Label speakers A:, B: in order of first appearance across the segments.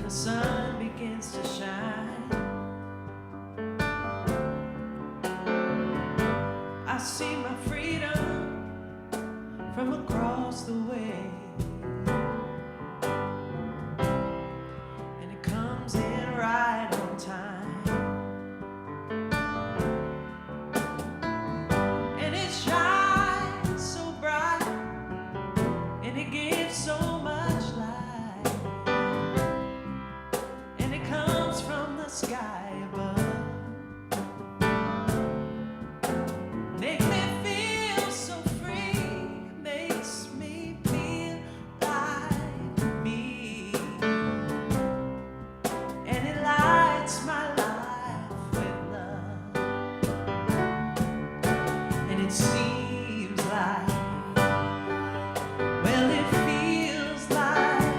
A: the sun begins to shine, I see my freedom from across the way, and it comes in right on time, and it shines so bright, and it gives so much light, and it comes from the sky above. Make me feel so free, makes me feel like me, and it lights my life with love, and it seems like, well, it feels like,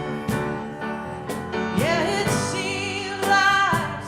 A: yeah, it seems like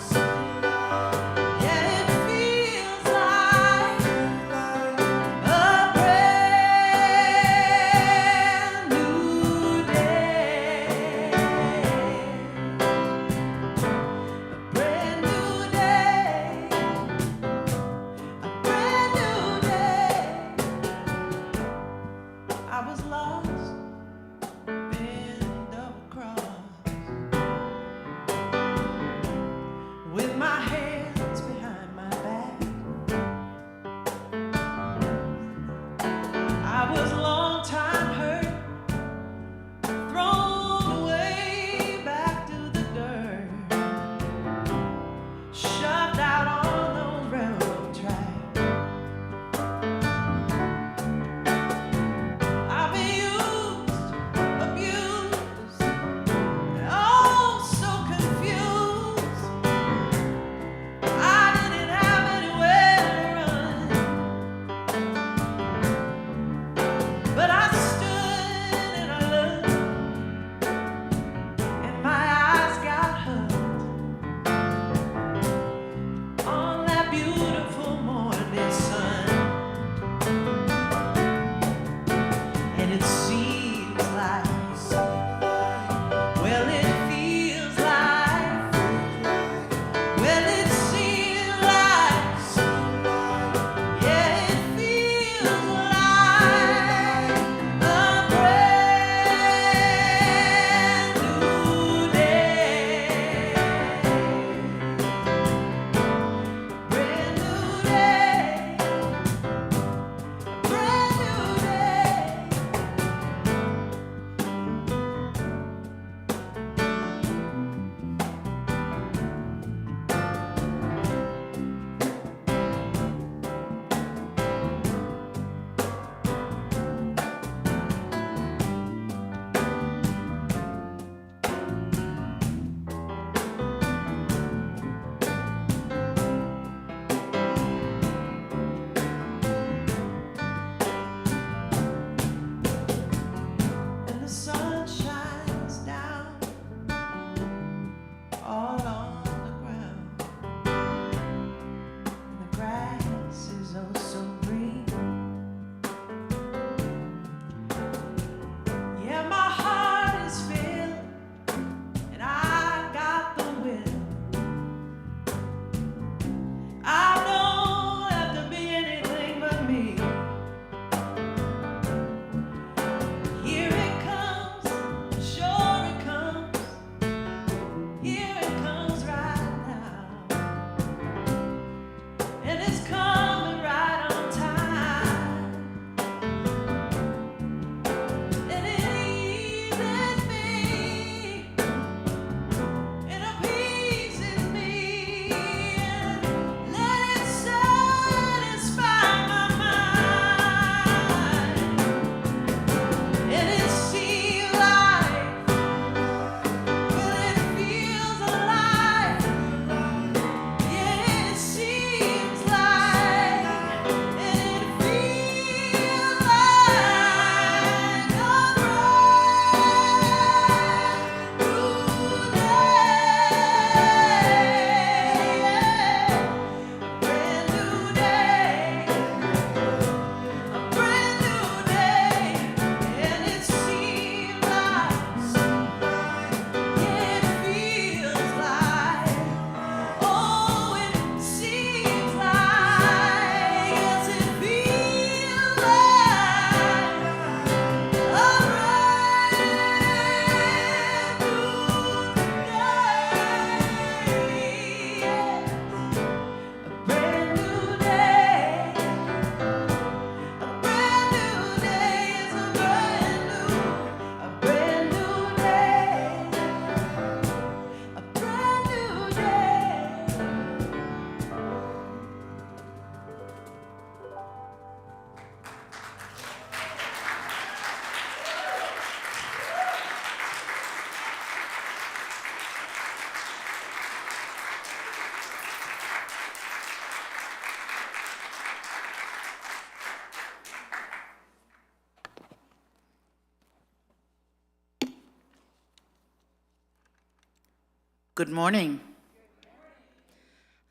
B: Good morning.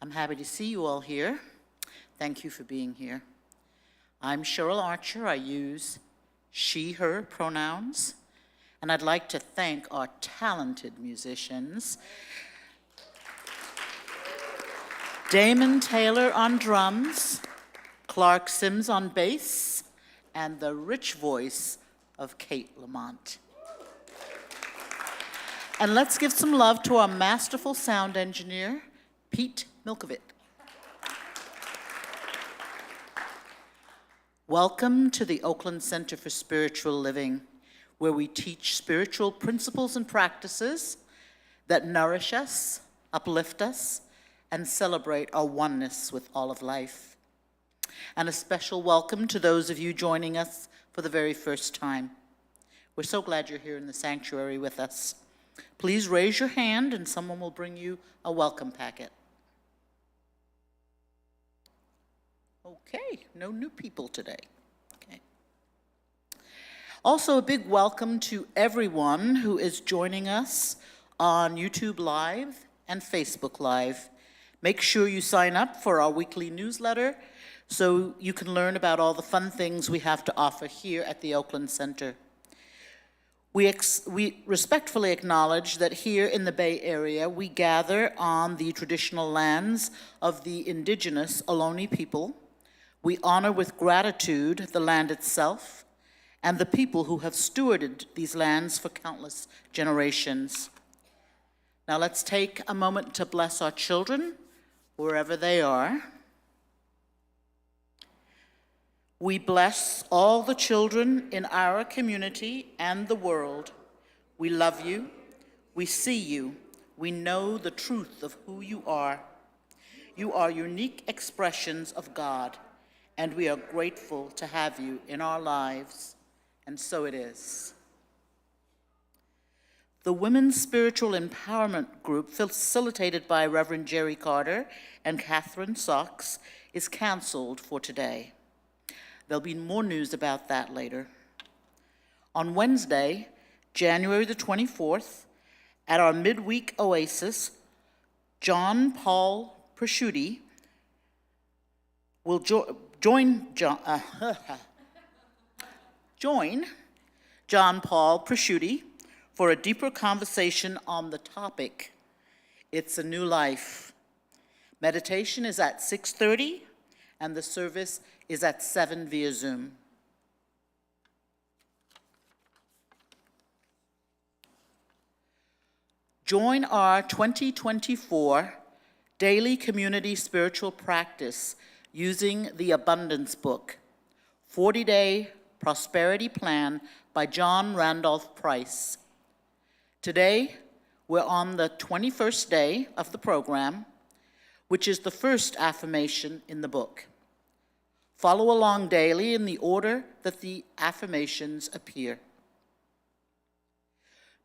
B: I'm happy to see you all here. Thank you for being here. I'm Cheryl Archer. I use she, her pronouns, and I'd like to thank our talented musicians. Damon Taylor on drums, Clark Sims on bass, and the rich voice of Kate Lamont. And let's give some love to our masterful sound engineer, Pete Milkovit. Welcome to the Oakland Center for Spiritual Living, where we teach spiritual principles and practices that nourish us, uplift us, and celebrate our oneness with all of life. And a special welcome to those of you joining us for the very first time. We're so glad you're here in the sanctuary with us. Please raise your hand and someone will bring you a welcome packet. Okay, no new people today. Okay. Also, a big welcome to everyone who is joining us on YouTube Live and Facebook Live. Make sure you sign up for our weekly newsletter so you can learn about all the fun things we have to offer here at the Oakland Center. We respectfully acknowledge that here in the Bay Area, we gather on the traditional lands of the indigenous Ohlone people. We honor with gratitude the land itself and the people who have stewarded these lands for countless generations. Now let's take a moment to bless our children, wherever they are. We bless all the children in our community and the world. We love you. We see you. We know the truth of who you are. You are unique expressions of God, and we are grateful to have you in our lives, and so it is. The Women's Spiritual Empowerment Group, facilitated by Reverend Jerry Carter and Catherine Socks, is canceled for today. There'll be more news about that later. On Wednesday, January the 24th, at our midweek oasis, John Paul Prosciutti will join John Paul Prosciutti for a deeper conversation on the topic, It's a New Life. Meditation is at 6:30, and the service is at 7 via Zoom. Join our 2024 daily community spiritual practice using the Abundance Book, 40-Day Prosperity Plan by John Randolph Price. Today, we're on the 21st day of the program, which is the first affirmation in the book. Follow along daily in the order that the affirmations appear.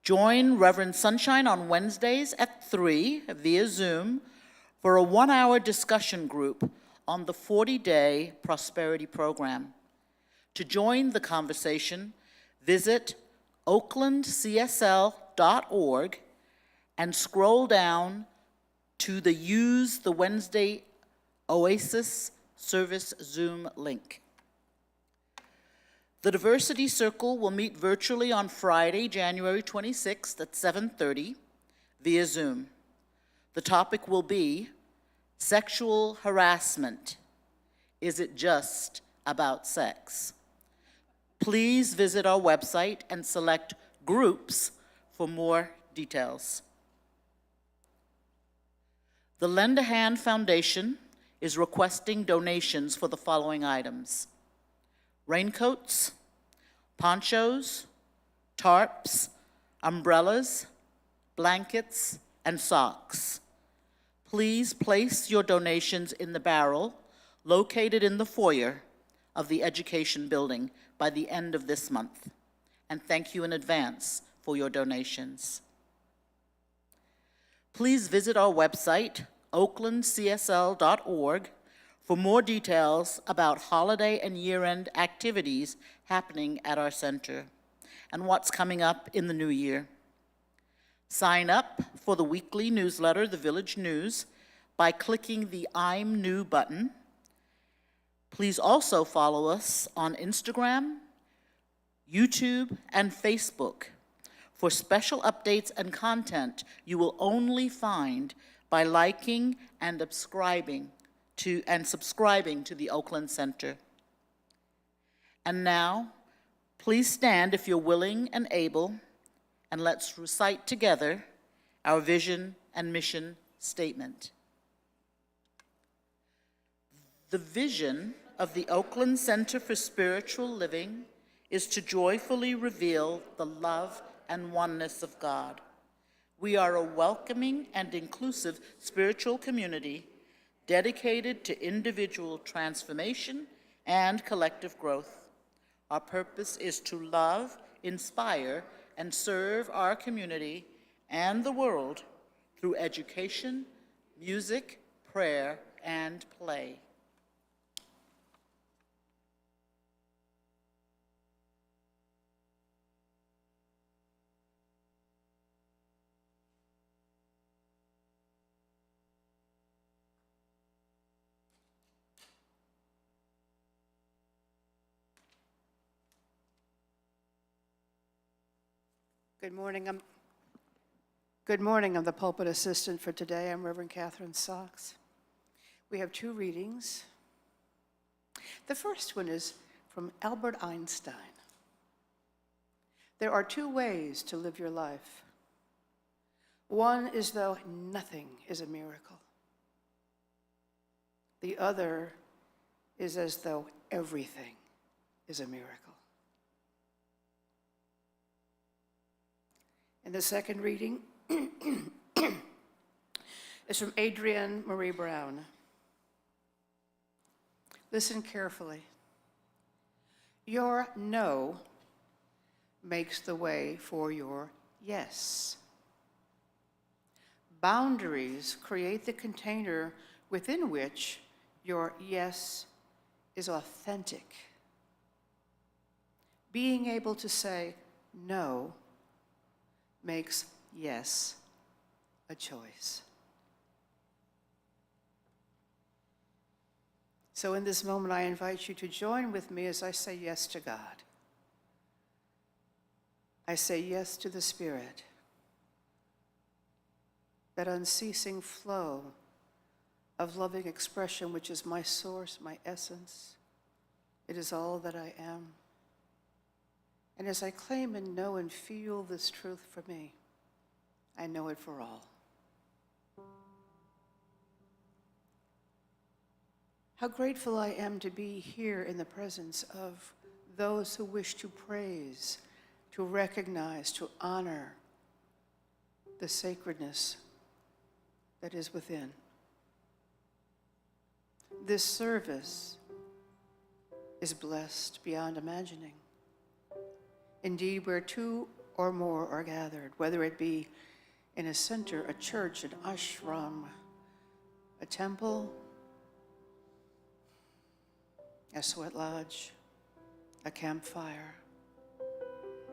B: Join Reverend Sunshine on Wednesdays at 3 via Zoom for a 1-hour discussion group on the 40-day prosperity program. To join the conversation, visit oaklandcsl.org and scroll down to the Use the Wednesday Oasis Service Zoom link. The Diversity Circle will meet virtually on Friday, January 26th at 7:30 via Zoom. The topic will be sexual harassment. Is it just about sex? Please visit our website and select groups for more details. The Lend a Hand Foundation is requesting donations for the following items: raincoats, ponchos, tarps, umbrellas, blankets, and socks. Please place your donations in the barrel located in the foyer of the Education Building by the end of this month. And thank you in advance for your donations. Please visit our website, oaklandcsl.org, for more details about holiday and year-end activities happening at our center and what's coming up in the new year. Sign up for the weekly newsletter, The Village News, by clicking the I'm New button. Please also follow us on Instagram, YouTube, and Facebook for special updates and content you will only find by liking and subscribing to the Oakland Center. And now, please stand if you're willing and able, and let's recite together our vision and mission statement. The vision of the Oakland Center for Spiritual Living is to joyfully reveal the love and oneness of God. We are a welcoming and inclusive spiritual community dedicated to individual transformation and collective growth. Our purpose is to love, inspire, and serve our community and the world through education, music, prayer, and play.
C: Good morning. I'm the pulpit assistant for today. I'm Reverend Catherine Sachs. We have two readings. The first one is from Albert Einstein. There are two ways to live your life. One is though nothing is a miracle. The other is as though everything is a miracle. And the second reading is from Adrienne Marie Brown. Listen carefully. Your no makes the way for your yes. Boundaries create the container within which your yes is authentic. Being able to say no makes yes a choice. So in this moment, I invite you to join with me as I say yes to God. I say yes to the Spirit, that unceasing flow of loving expression, which is my source, my essence. It is all that I am. And as I claim and know and feel this truth for me, I know it for all. How grateful I am to be here in the presence of those who wish to praise, to recognize, to honor the sacredness that is within. This service is blessed beyond imagining. Indeed, where two or more are gathered, whether it be in a center, a church, an ashram, a temple, a sweat lodge, a campfire,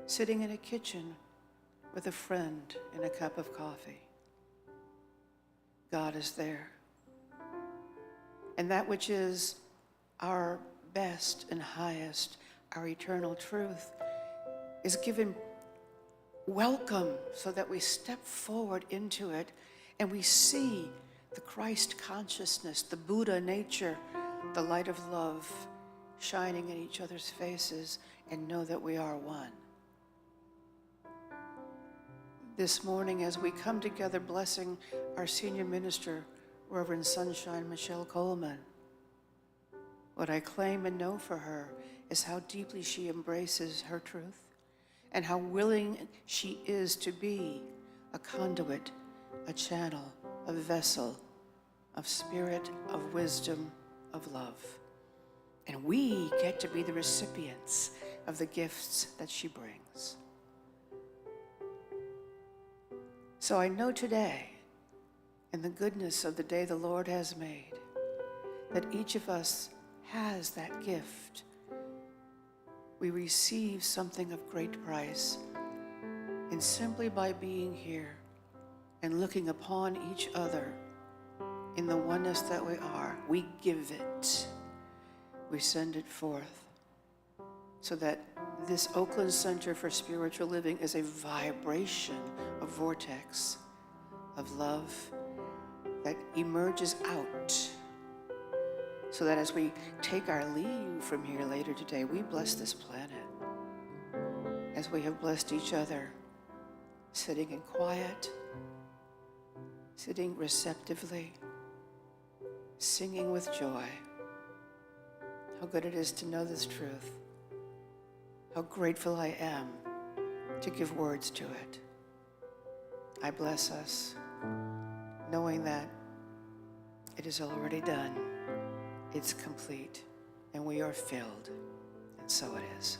C: sitting in a kitchen with a friend and a cup of coffee, God is there. And that which is our best and highest, our eternal truth, is given welcome so that we step forward into it and we see the Christ consciousness, the Buddha nature, the light of love shining in each other's faces, and know that we are one. This morning, as we come together blessing our senior minister, Reverend Sunshine Michelle Coleman, what I claim and know for her is how deeply she embraces her truth and how willing she is to be a conduit, a channel, a vessel of spirit, of wisdom, of love. And we get to be the recipients of the gifts that she brings. So I know today, in the goodness of the day the Lord has made, that each of us has that gift. We receive something of great price, and simply by being here, and looking upon each other in the oneness that we are, we give it. We send it forth so that this Oakland Center for Spiritual Living is a vibration, a vortex of love that emerges out, so that as we take our leave from here later today, we bless this planet as we have blessed each other, sitting in quiet, sitting receptively, singing with joy. How good it is to know this truth. How grateful I am to give words to it. I bless us, knowing that it is already done, it's complete, and we are filled, and so it is.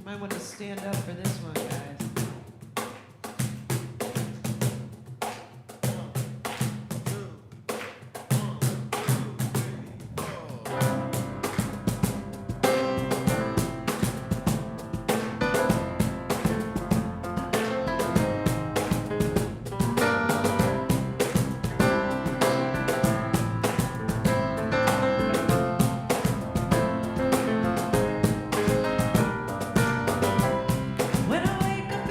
A: Might want to stand up for this one, guys. When I wake up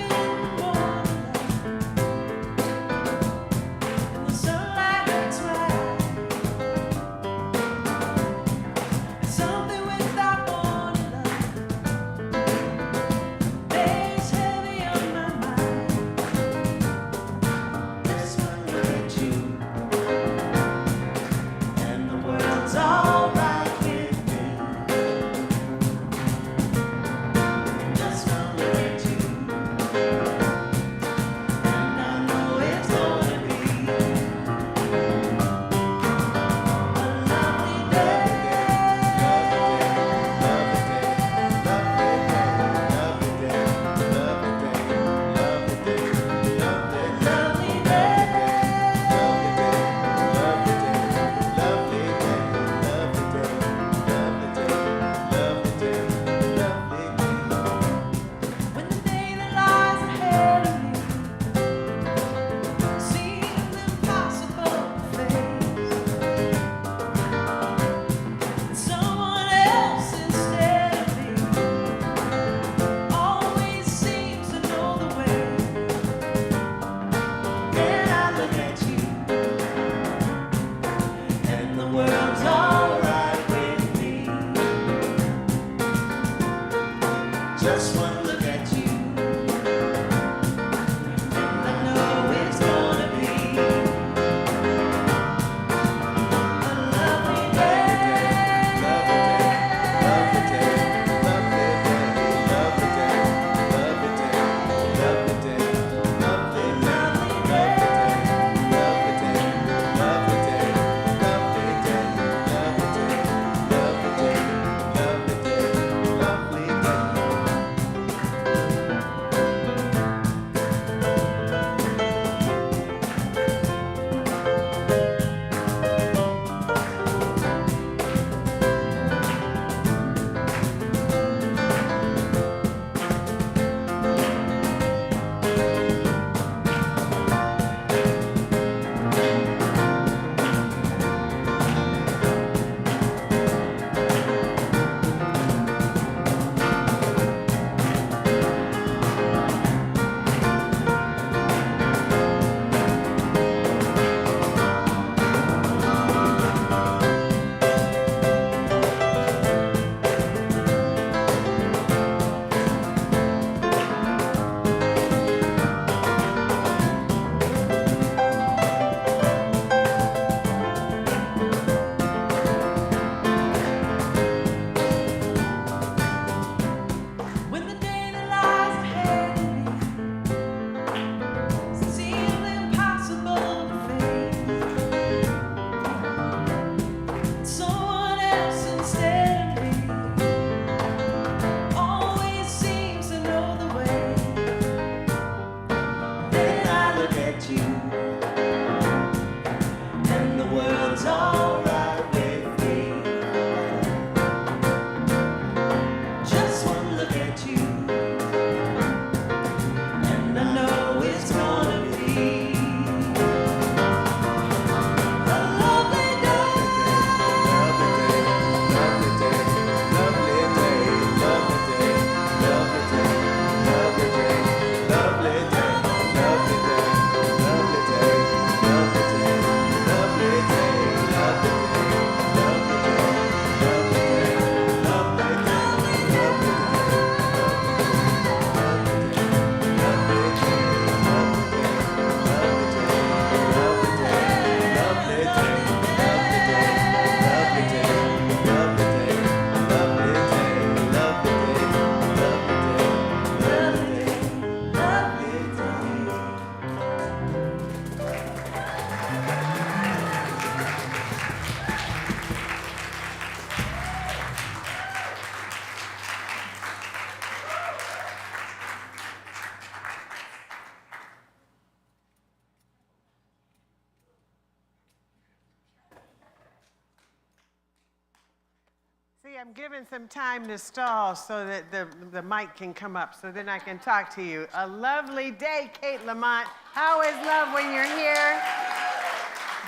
D: I'm giving some time to stall so that the mic can come up so then I can talk to you. A lovely day, Kate Lamont. How is love when you're here?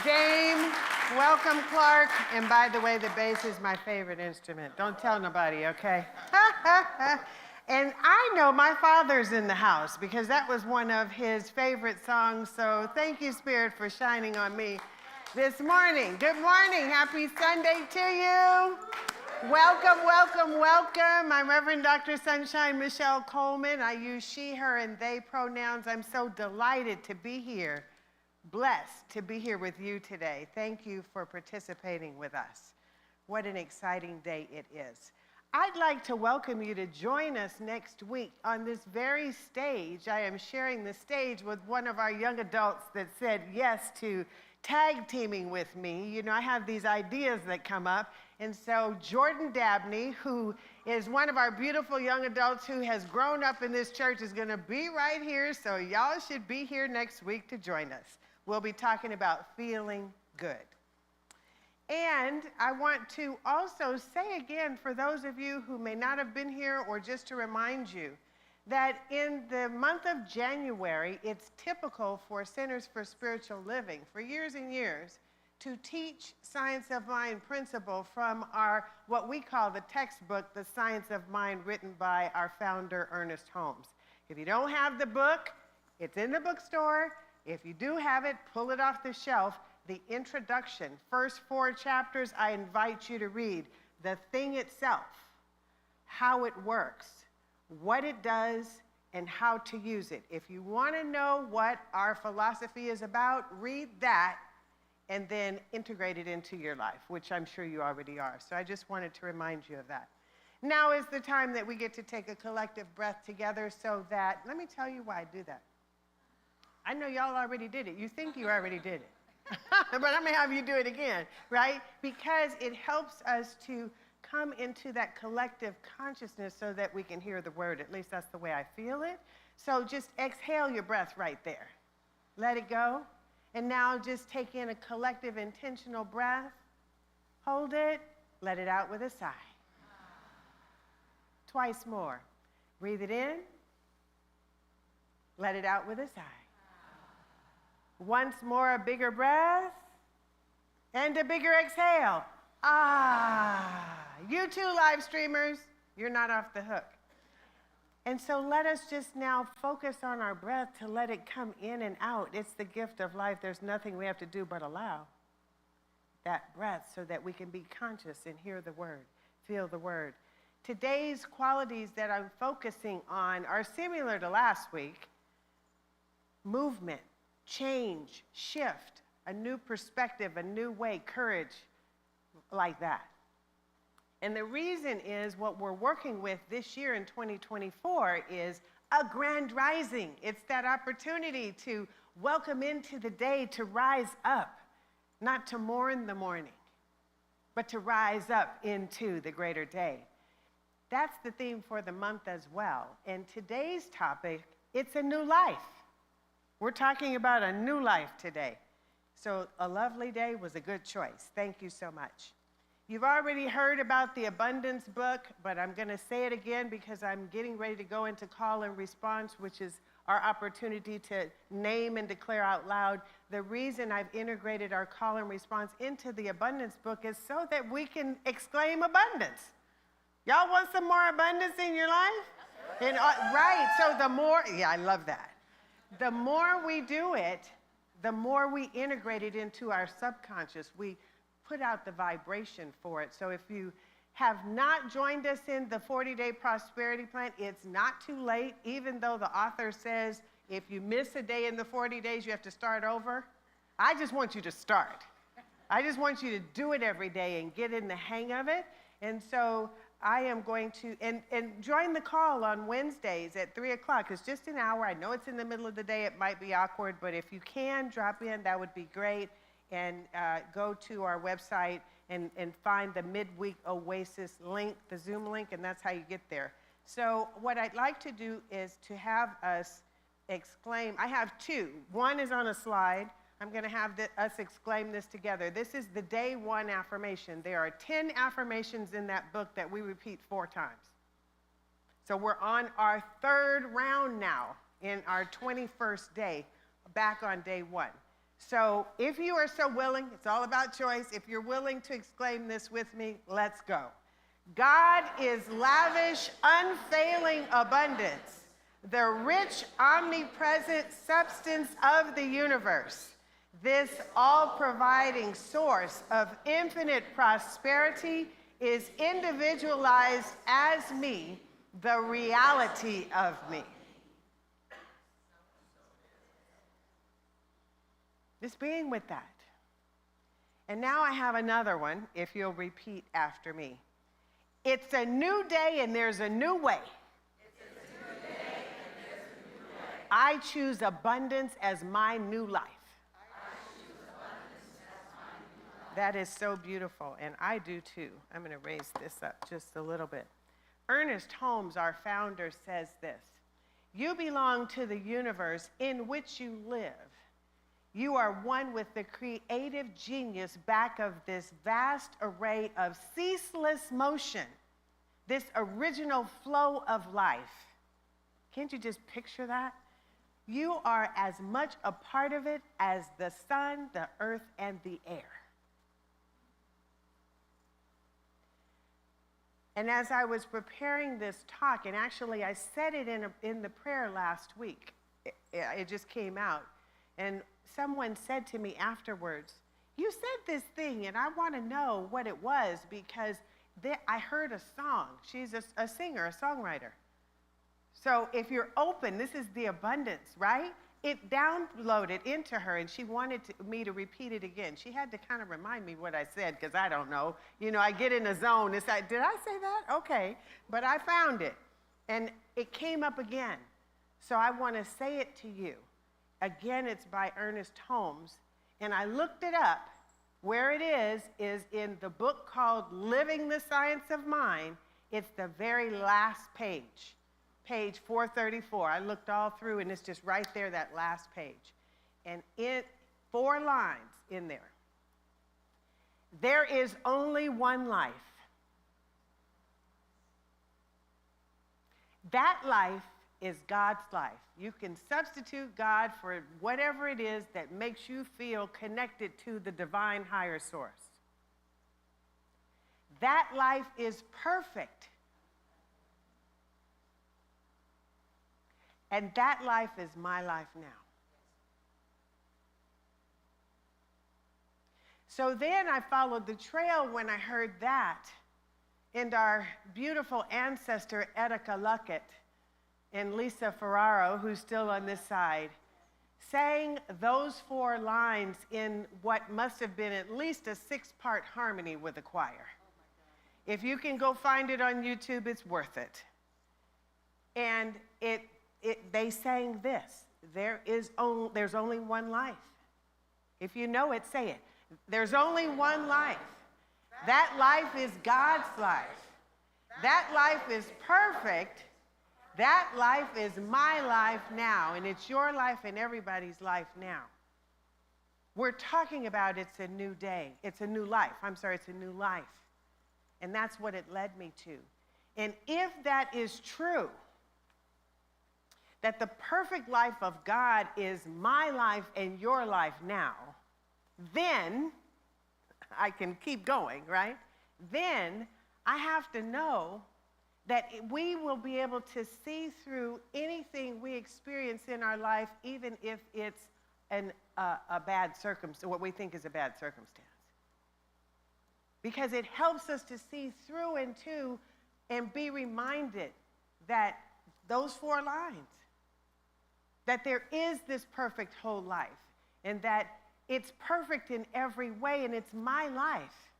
D: Dame, welcome, Clark. And by the way, the bass is my favorite instrument. Don't tell nobody, okay? And I know my father's in the house because that was one of his favorite songs. So thank you, Spirit, for shining on me this morning. Good morning. Happy Sunday to you. Welcome, welcome, welcome. I'm Reverend Dr. Sunshine Michelle Coleman. I use she, her, and they pronouns. I'm so delighted to be here, blessed to be here with you today. Thank you for participating with us. What an exciting day it is. I'd like to welcome you to join us next week on this very stage. I am sharing the stage with one of our young adults that said yes to tag teaming with me. You know, I have these ideas that come up. And so Jordan Dabney, who is one of our beautiful young adults who has grown up in this church, is going to be right here. So y'all should be here next week to join us. We'll be talking about feeling good. And I want to also say again, for those of you who may not have been here, or just to remind you, that in the month of January, it's typical for Centers for Spiritual Living, for years and years, to teach Science of Mind principle from our, what we call the textbook, The Science of Mind, written by our founder, Ernest Holmes. If you don't have the book, it's in the bookstore. If you do have it, pull it off the shelf. The introduction, first 4 chapters, I invite you to read. The thing itself, how it works, what it does, and how to use it. If you want to know what our philosophy is about, read that and then integrate it into your life, which I'm sure you already are. So I just wanted to remind you of that. Now is the time that we get to take a collective breath together so that, let me tell you why I do that. I know y'all already did it. You think you already did it. But I'm going to have you do it again, right? Because it helps us to come into that collective consciousness so that we can hear the word. At least that's the way I feel it. So just exhale your breath right there. Let it go. And now just take in a collective intentional breath. Hold it. Let it out with a sigh. Twice more. Breathe it in. Let it out with a sigh. Once more, a bigger breath. And a bigger exhale. Ah, you too, live streamers, you're not off the hook. And so let us just now focus on our breath to let it come in and out. It's the gift of life. There's nothing we have to do but allow that breath so that we can be conscious and hear the word, feel the word. Today's qualities that I'm focusing on are similar to last week. Movement, change, shift, a new perspective, a new way, courage, like that. And the reason is what we're working with this year in 2024 is a grand rising. It's that opportunity to welcome into the day, to rise up, not to mourn the morning, but to rise up into the greater day. That's the theme for the month as well. And today's topic, it's a new life. We're talking about a new life today. So a lovely day was a good choice. Thank you so much. You've already heard about the abundance book, but I'm going to say it again because I'm getting ready to go into call and response, which is our opportunity to name and declare out loud. The reason I've integrated our call and response into the abundance book is so that we can exclaim abundance. Y'all want some more abundance in your life? And, right, so the more, yeah, I love that. The more we do it, the more we integrate it into our subconscious. We put out the vibration for it. So if you have not joined us in the 40-day prosperity plan, it's not too late, even though the author says if you miss a day in the 40 days, you have to start over. I just want you to start. I just want you to do it every day and get in the hang of it. And so I am going to, and join the call on Wednesdays at 3 o'clock. It's just an hour. I know it's in the middle of the day. It might be awkward, but if you can drop in, that would be great. And go to our website and find the Midweek Oasis link, the Zoom link, and that's how you get there. So what I'd like to do is to have us exclaim. I have 2. One is on a slide. I'm going to have us exclaim this together. This is the day one affirmation. There are 10 affirmations in that book that we repeat 4 times. So we're on our 3rd round now in our 21st day, back on day 1. So if you are so willing, it's all about choice. If you're willing to exclaim this with me, let's go. God is lavish, unfailing abundance, the rich, omnipresent substance of the universe, this all-providing source of infinite prosperity is individualized as me, the reality of me. Just being with that. And now I have another one, if you'll repeat after me. It's a new day and there's a new way. I choose abundance as my new life. That is so beautiful, and I do too. I'm going to raise this up just a little bit. Ernest Holmes, our founder, says this: "You belong to the universe in which you live. You are one with the creative genius back of this vast array of ceaseless motion, this original flow of life." Can't you just picture that? You are as much a part of it as the sun, the earth, and the air. And as I was preparing this talk, and actually I said it in the prayer last week, it just came out, and someone said to me afterwards, "You said this thing, and I want to know what it was because I heard a song." She's a singer, a songwriter. So if you're open, this is the abundance, right? It downloaded into her, and she wanted me to repeat it again. She had to kind of remind me what I said, because I don't know. You know, I get in a zone. It's like, did I say that? Okay. But I found it, and it came up again. So I want to say it to you. Again, it's by Ernest Holmes, and I looked it up. Where it is in the book called Living the Science of Mind. It's the very last page. Page 434. I looked all through, and it's just right there, that last page. And 4 lines in there. There is only one life. That life is God's life. You can substitute God for whatever it is that makes you feel connected to the divine higher source. That life is perfect. And that life is my life now. So then I followed the trail when I heard that, and our beautiful ancestor, Etika Luckett, and Lisa Ferraro, who's still on this side, sang those 4 lines in what must have been at least a 6-part harmony with the choir. If you can go find it on YouTube, it's worth it. And they sang this: there's only one life. If you know it, say it. There's only one life. That life is God's life. That life is perfect. That life is my life now, and it's your life and everybody's life now. We're talking about it's a new day. It's a new life. It's a new life. And that's what it led me to. And if that is true, that the perfect life of God is my life and your life now, then I can keep going, right? Then I have to know that we will be able to see through anything we experience in our life, even if it's a bad circumstance, what we think is a bad circumstance. Because it helps us to see through into and be reminded that those 4 lines, that there is this perfect whole life, and that it's perfect in every way, and it's my life.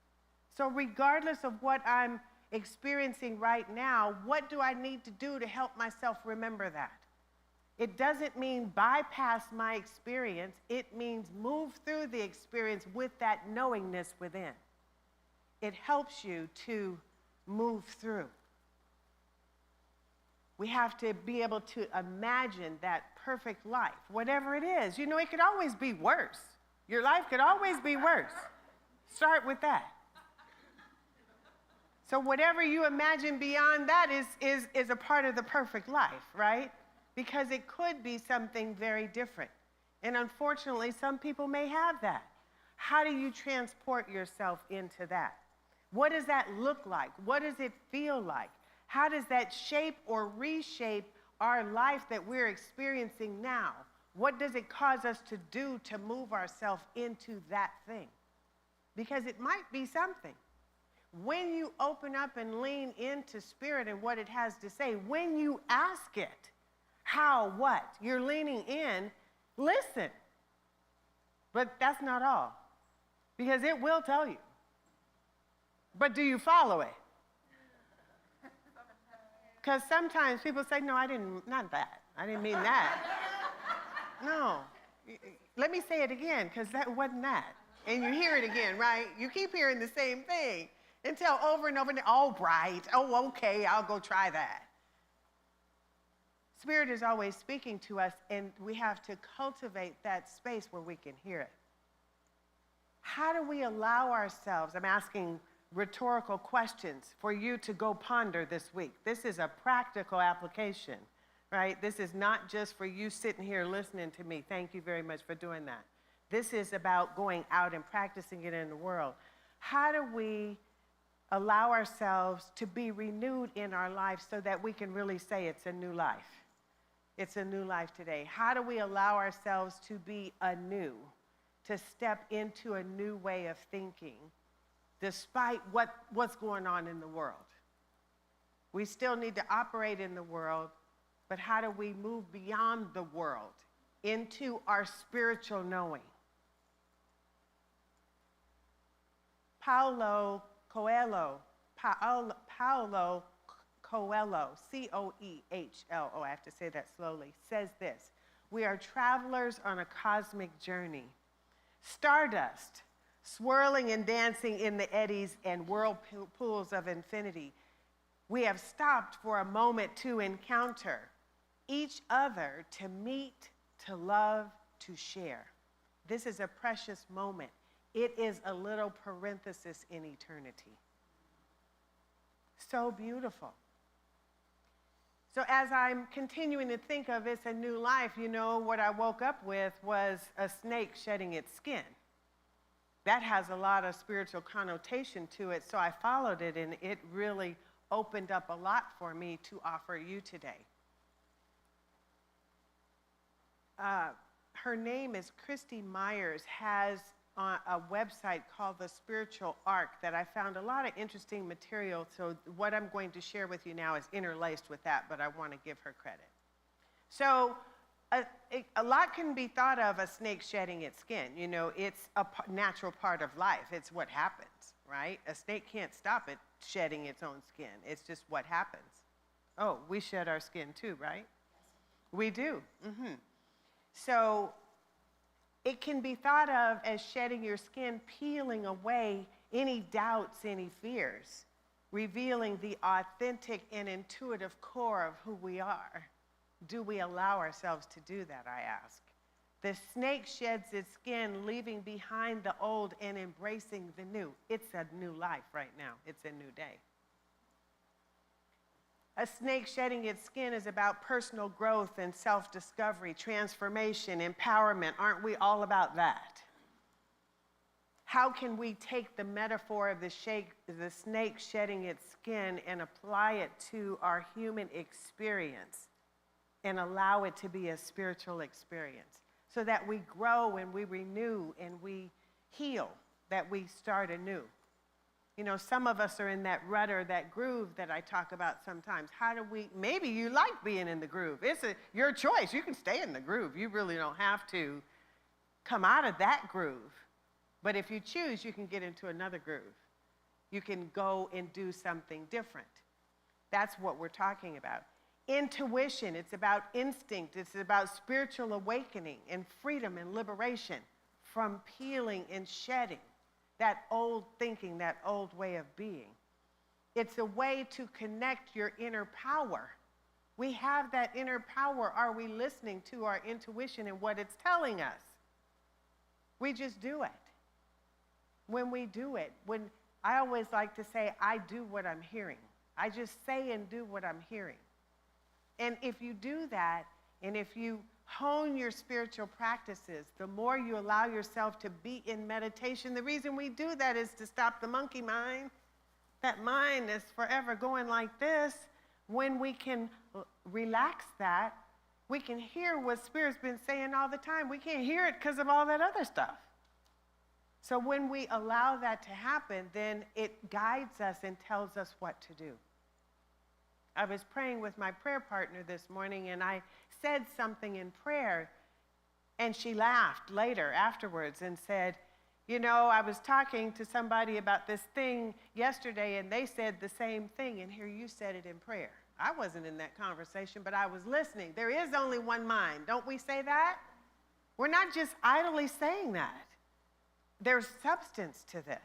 D: So regardless of what I'm experiencing right now, what do I need to do to help myself remember that? It doesn't mean bypass my experience. It means move through the experience with that knowingness within. It helps you to move through. We have to be able to imagine that perfect life, whatever it is. You know, it could always be worse. Your life could always be worse. Start with that. So whatever you imagine beyond that is a part of the perfect life, right? Because it could be something very different. And unfortunately, some people may have that. How do you transport yourself into that? What does that look like? What does it feel like? How does that shape or reshape our life that we're experiencing now? What does it cause us to do to move ourselves into that thing? Because it might be something. When you open up and lean into Spirit and what it has to say, when you ask it, how, what, you're leaning in, listen. But that's not all, because it will tell you. But do you follow it? Because sometimes people say, no, not that. I didn't mean that. No. Let me say it again, because that wasn't that. And you hear it again, right? You keep hearing the same thing until over and over and oh, right. Oh, okay, I'll go try that. Spirit is always speaking to us, and we have to cultivate that space where we can hear it. How do we allow ourselves, I'm asking rhetorical questions for you to go ponder this week. This is a practical application, right? This is not just for you sitting here listening to me. Thank you very much for doing that. This is about going out and practicing it in the world. How do we allow ourselves to be renewed in our life so that we can really say it's a new life? It's a new life today. How do we allow ourselves to be anew, to step into a new way of thinking, despite what's going on in the world? We still need to operate in the world, but how do we move beyond the world into our spiritual knowing? Paulo Coelho, Coelho, C-O-E-H-L-O, I have to say that slowly, says this: we are travelers on a cosmic journey, stardust, swirling and dancing in the eddies and whirlpools of infinity. We have stopped for a moment to encounter each other, to meet, to love, to share. This is a precious moment. It is a little parenthesis in eternity. So beautiful. So as I'm continuing to think of it's a new life, you know, what I woke up with was a snake shedding its skin. That has a lot of spiritual connotation to it, so I followed it, and it really opened up a lot for me to offer you today. Her name is Christy Myers, has a website called The Spiritual Arc that I found a lot of interesting material, so what I'm going to share with you now is interlaced with that, but I want to give her credit. So a lot can be thought of a snake shedding its skin. You know, it's a natural part of life. It's what happens, right? A snake can't stop it shedding its own skin. It's just what happens. Oh, we shed our skin too, right? We do. Mm-hmm. So it can be thought of as shedding your skin, peeling away any doubts, any fears, revealing the authentic and intuitive core of who we are. Do we allow ourselves to do that, I ask? The snake sheds its skin, leaving behind the old and embracing the new. It's a new life right now. It's a new day. A snake shedding its skin is about personal growth and self-discovery, transformation, empowerment. Aren't we all about that? How can we take the metaphor of the snake shedding its skin and apply it to our human experience and allow it to be a spiritual experience so that we grow and we renew and we heal, that we start anew? You know, some of us are in that rut or that groove that I talk about sometimes. How do we, maybe you like being in the groove. It's your choice. You can stay in the groove. You really don't have to come out of that groove. But if you choose, you can get into another groove. You can go and do something different. That's what we're talking about. Intuition, it's about instinct. It's about spiritual awakening and freedom and liberation from peeling and shedding that old thinking, that old way of being. It's a way to connect your inner power. We have that inner power. Are we listening to our intuition and what it's telling us? We just do it. When we do it, when I always like to say, I do what I'm hearing. I just say and do what I'm hearing. And if you do that, and if you hone your spiritual practices, the more you allow yourself to be in meditation, the reason we do that is to stop the monkey mind. That mind is forever going like this. When we can relax that, we can hear what Spirit's been saying all the time. We can't hear it because of all that other stuff. So when we allow that to happen, then it guides us and tells us what to do. I was praying with my prayer partner this morning, and I said something in prayer, and she laughed later afterwards and said, you know, I was talking to somebody about this thing yesterday, and they said the same thing, and here you said it in prayer. I wasn't in that conversation, but I was listening. There is only one mind. Don't we say that? We're not just idly saying that. There's substance to this.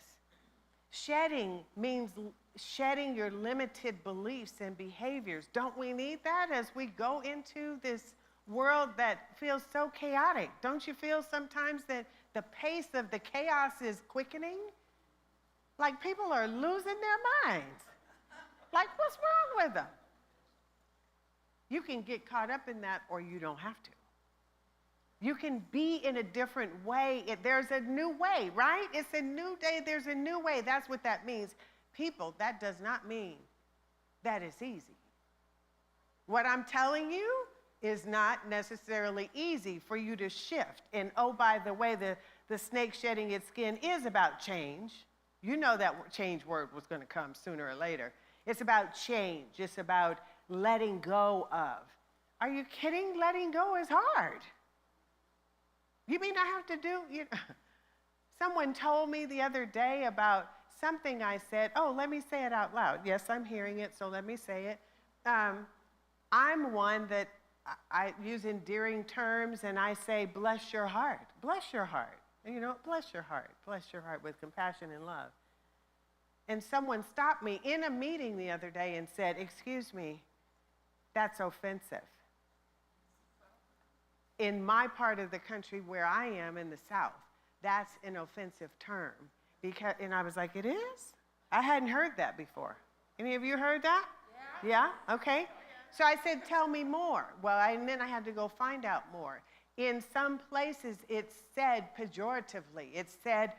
D: Shedding means shedding your limited beliefs and behaviors. Don't we need that as we go into this world that feels so chaotic? Don't you feel sometimes that the pace of the chaos is quickening? Like people are losing their minds. Like, what's wrong with them? You can get caught up in that, or you don't have to. You can be in a different way. There's a new way, right? It's a new day. There's a new way. That's what that means. People, that does not mean that it's easy. What I'm telling you is not necessarily easy for you to shift. And oh, by the way, the snake shedding its skin is about change. You know that change word was going to come sooner or later. It's about change. It's about letting go of. Are you kidding? Letting go is hard. You mean I have to do, someone told me the other day about something I said. Oh, let me say it out loud. Yes, I'm hearing it, so let me say it. I'm one that I use endearing terms, and I say, bless your heart. Bless your heart. And bless your heart. Bless your heart with compassion and love. And someone stopped me in a meeting the other day and said, excuse me, that's offensive. In my part of the country where I am in the South, that's an offensive term. And I was like, it is? I hadn't heard that before. Any of you heard that? Yeah? Okay. So I said, tell me more. Well, and then I had to go find out more. In some places, it's said pejoratively. It's said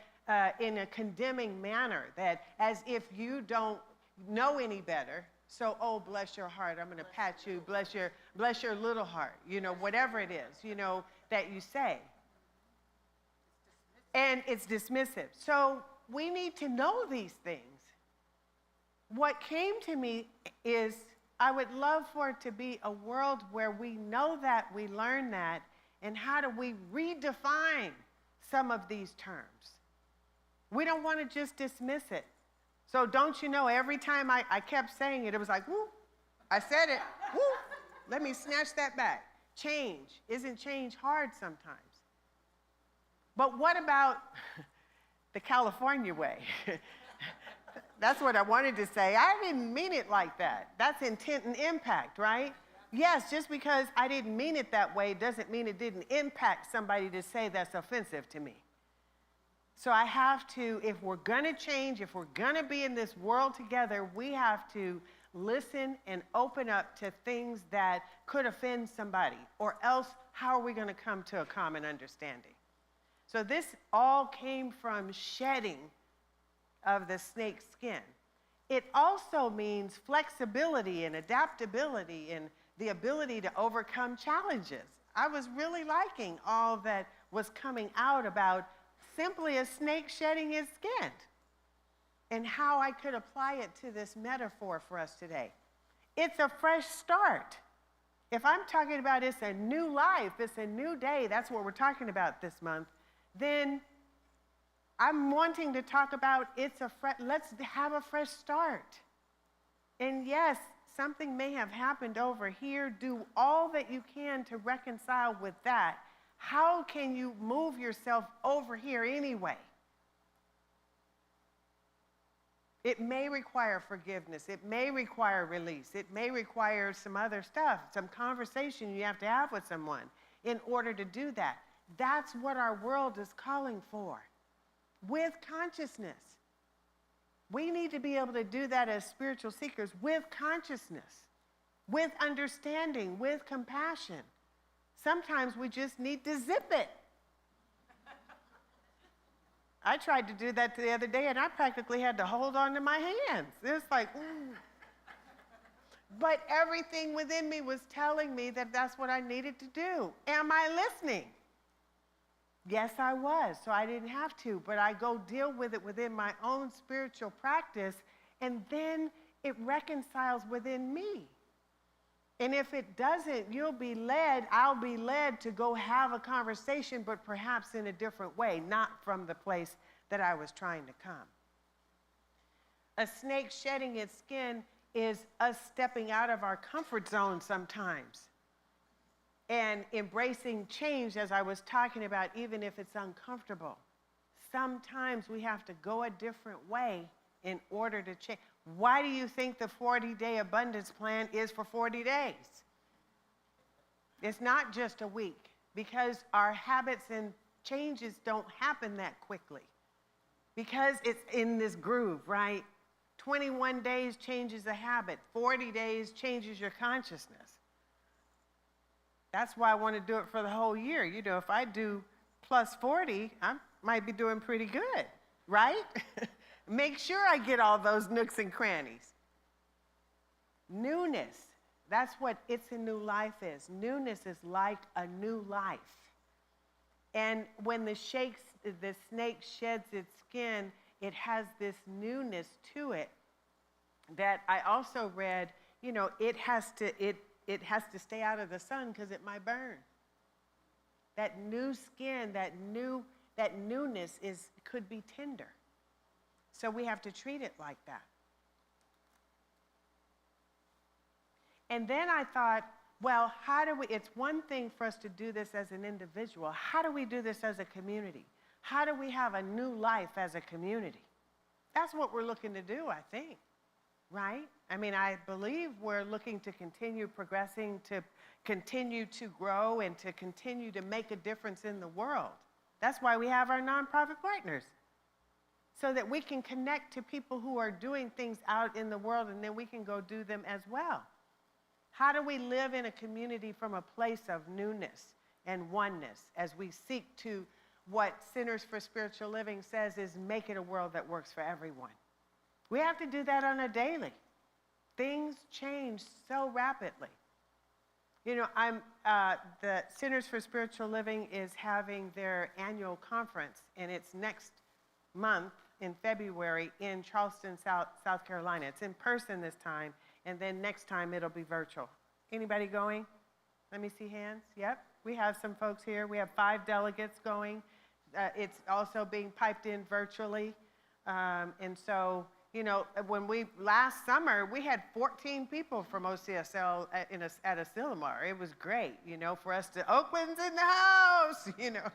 D: in a condemning manner, that as if you don't know any better. So, oh, bless your heart, I'm going to pat you, bless your little heart, whatever it is, that you say. And it's dismissive. So we need to know these things. What came to me is I would love for it to be a world where we know that, we learn that, and how do we redefine some of these terms? We don't want to just dismiss it. So don't you know, every time I kept saying it, it was like, whoo, I said it, whoo, let me snatch that back. Change. Isn't change hard sometimes? But what about the California way? That's what I wanted to say. I didn't mean it like that. That's intent and impact, right? Yes, just because I didn't mean it that way doesn't mean it didn't impact somebody to say that's offensive to me. So I have to, if we're going to change, if we're going to be in this world together, we have to listen and open up to things that could offend somebody, or else how are we going to come to a common understanding? So this all came from shedding of the snake's skin. It also means flexibility and adaptability and the ability to overcome challenges. I was really liking all that was coming out about simply a snake shedding its skin, and how I could apply it to this metaphor for us today. It's a fresh start. If I'm talking about it's a new life, it's a new day, that's what we're talking about this month, then I'm wanting to talk about let's have a fresh start. And yes, something may have happened over here. Do all that you can to reconcile with that. How can you move yourself over here anyway? It may require forgiveness. It may require release. It may require some other stuff, some conversation you have to have with someone in order to do that. That's what our world is calling for, with consciousness. We need to be able to do that as spiritual seekers with consciousness, with understanding, with compassion. Sometimes we just need to zip it. I tried to do that the other day, and I practically had to hold on to my hands. It was like, ooh. But everything within me was telling me that that's what I needed to do. Am I listening? Yes, I was, so I didn't have to, but I go deal with it within my own spiritual practice, and then it reconciles within me. And if it doesn't, I'll be led to go have a conversation, but perhaps in a different way, not from the place that I was trying to come. A snake shedding its skin is us stepping out of our comfort zone sometimes and embracing change, as I was talking about, even if it's uncomfortable. Sometimes we have to go a different way in order to change. Why do you think the 40-day abundance plan is for 40 days? It's not just a week, because our habits and changes don't happen that quickly, because it's in this groove, right? 21 days changes a habit. 40 days changes your consciousness. That's why I want to do it for the whole year. You know, if I do plus 40, I might be doing pretty good, right? Make sure I get all those nooks and crannies. Newness, that's what It's a New Life is. Newness is like a new life. And when the snake sheds its skin, it has this newness to it that I also read, you know, it has to stay out of the sun because it might burn. That new skin, that newness could be tender. So we have to treat it like that. And then I thought, well, it's one thing for us to do this as an individual. How do we do this as a community? How do we have a new life as a community? That's what we're looking to do, I think, right? I mean, I believe we're looking to continue progressing, to continue to grow, and to continue to make a difference in the world. That's why we have our nonprofit partners, so that we can connect to people who are doing things out in the world, and then we can go do them as well. How do we live in a community from a place of newness and oneness as we seek to what Centers for Spiritual Living says is make it a world that works for everyone? We have to do that on a daily. Things change so rapidly. You know, the Centers for Spiritual Living is having their annual conference, and it's next month in February in Charleston, South Carolina. It's in person this time, and then next time it'll be virtual. Anybody going? Let me see hands. Yep, we have some folks here. We have 5 delegates going. It's also being piped in virtually. And so, you know, last summer, we had 14 people from OCSL at a Silmar. It was great, you know, for us to, Oakland's in the house, you know.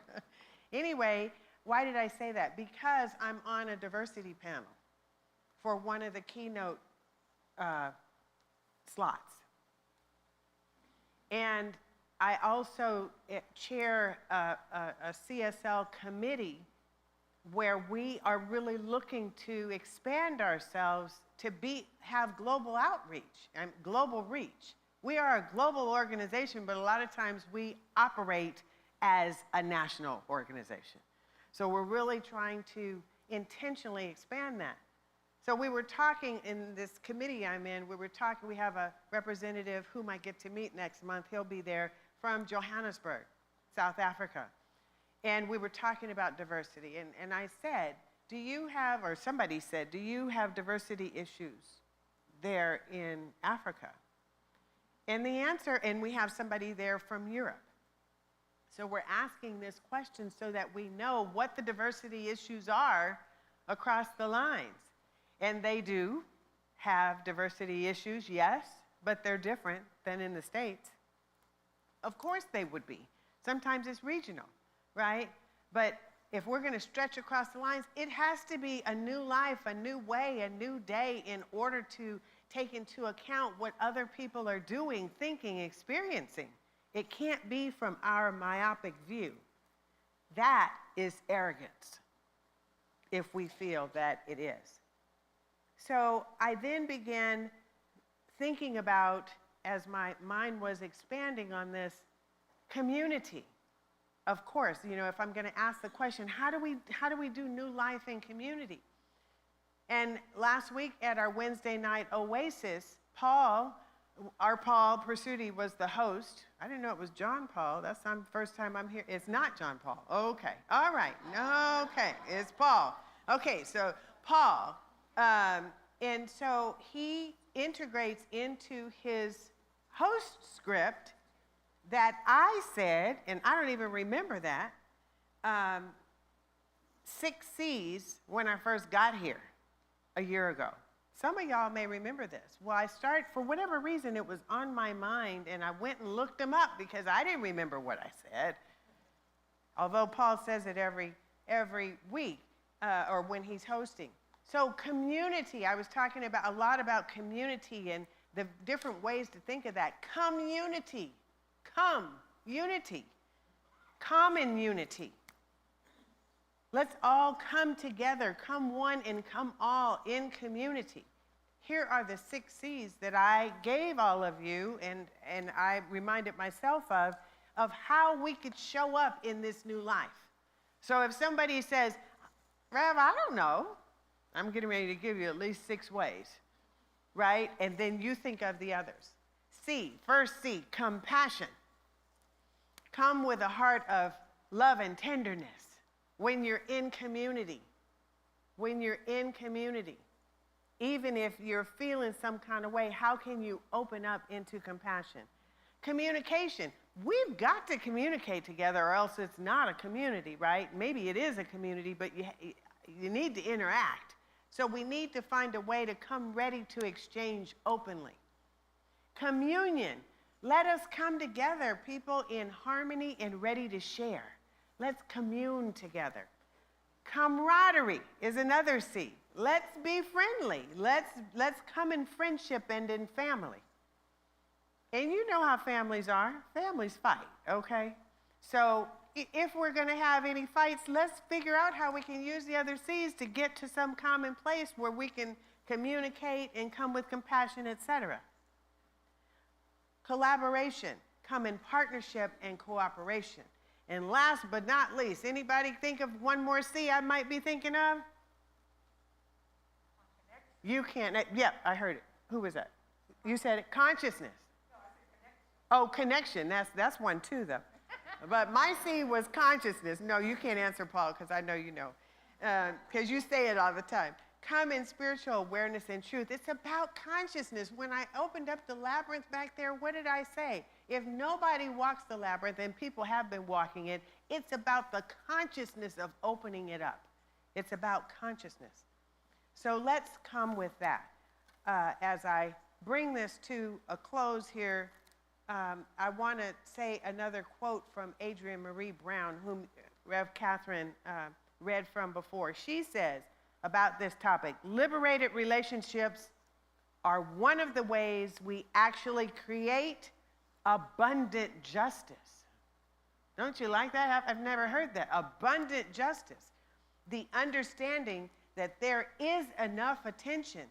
D: Anyway, why did I say that? Because I'm on a diversity panel for one of the keynote slots. And I also chair a CSL committee where we are really looking to expand ourselves to have global outreach and global reach. We are a global organization, but a lot of times we operate as a national organization. So we're really trying to intentionally expand that. So we were talking in this committee I'm in, we have a representative whom I get to meet next month. He'll be there from Johannesburg, South Africa. And we were talking about diversity. And I said, somebody said, do you have diversity issues there in Africa? And the answer, and we have somebody there from Europe. So we're asking this question so that we know what the diversity issues are across the lines. And they do have diversity issues, yes, but they're different than in the States. Of course they would be. Sometimes it's regional, right? But if we're going to stretch across the lines, it has to be a new life, a new way, a new day in order to take into account what other people are doing, thinking, experiencing. It can't be from our myopic view. That is arrogance, if we feel that it is. So I then began thinking about, as my mind was expanding on this, community. Of course, if I'm going to ask the question, how do we do new life in community? And last week at our Wednesday night Oasis, Paul Pursuti was the host. I didn't know it was John Paul. That's the first time I'm here. It's not John Paul. Okay. All right. Okay. It's Paul. Okay. So Paul, and so he integrates into his host script that I said, and I don't even remember that, 6 C's when I first got here a year ago. Some of y'all may remember this. Well, for whatever reason, it was on my mind, and I went and looked them up because I didn't remember what I said. Although Paul says it every week or when he's hosting. So community, I was talking a lot about community and the different ways to think of that. Community, unity, common unity. Let's all come together, come one and come all in community. Here are the 6 C's that I gave all of you and I reminded myself of how we could show up in this new life. So if somebody says, Rev, I don't know, I'm getting ready to give you at least 6 ways, right? And then you think of the others. First C, compassion. Come with a heart of love and tenderness. When you're in community, even if you're feeling some kind of way, how can you open up into compassion? Communication. We've got to communicate together or else it's not a community, right? Maybe it is a community, but you need to interact. So we need to find a way to come ready to exchange openly. Communion. Let us come together, people in harmony and ready to share. Let's commune together. Camaraderie is another C. Let's be friendly. Let's come in friendship and in family. And you know how families are. Families fight, okay? So if we're going to have any fights, let's figure out how we can use the other C's to get to some common place where we can communicate and come with compassion, etc. Collaboration. Come in partnership and cooperation. And last but not least, anybody think of one more C I might be thinking of? You can't. Yep, I heard it. Who was that? You said it. Consciousness. No, I said connection. Oh, connection. That's one too, though. But my C was consciousness. No, you can't answer, Paul, because I know you know. Because you say it all the time. Come in spiritual awareness and truth. It's about consciousness. When I opened up the labyrinth back there, what did I say? If nobody walks the labyrinth, and people have been walking it, it's about the consciousness of opening it up. It's about consciousness. So let's come with that. As I bring this to a close here, I want to say another quote from Adrienne Marie Brown, whom Rev. Catherine read from before. She says about this topic, liberated relationships are one of the ways we actually create abundant justice. Don't you like that? I've never heard that. Abundant justice. The understanding that there is enough attention,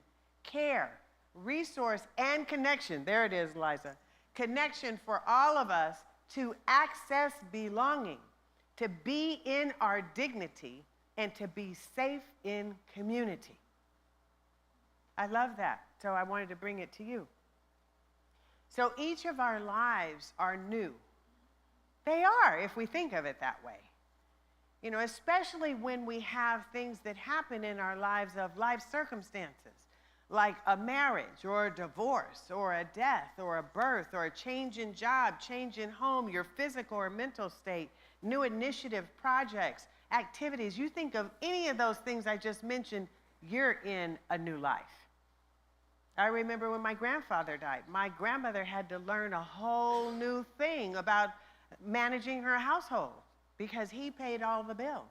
D: care, resource, and connection. There it is, Liza. Connection for all of us to access belonging, to be in our dignity, and to be safe in community. I love that, so I wanted to bring it to you. So each of our lives are new. They are, if we think of it that way. You know, especially when we have things that happen in our lives of life circumstances, like a marriage or a divorce or a death or a birth or a change in job, change in home, your physical or mental state, new initiative, projects, activities. You think of any of those things I just mentioned, you're in a new life. I remember when my grandfather died, my grandmother had to learn a whole new thing about managing her household because he paid all the bills.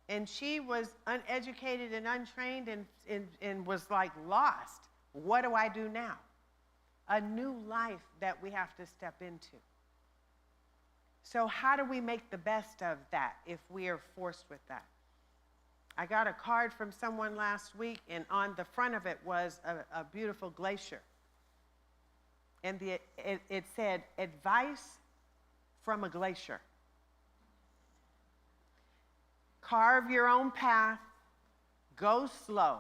D: And she was uneducated and untrained and was like lost. What do I do now? A new life that we have to step into. So how do we make the best of that if we are forced with that? I got a card from someone last week, and on the front of it was a beautiful glacier. And it said, advice from a glacier. Carve your own path, go slow,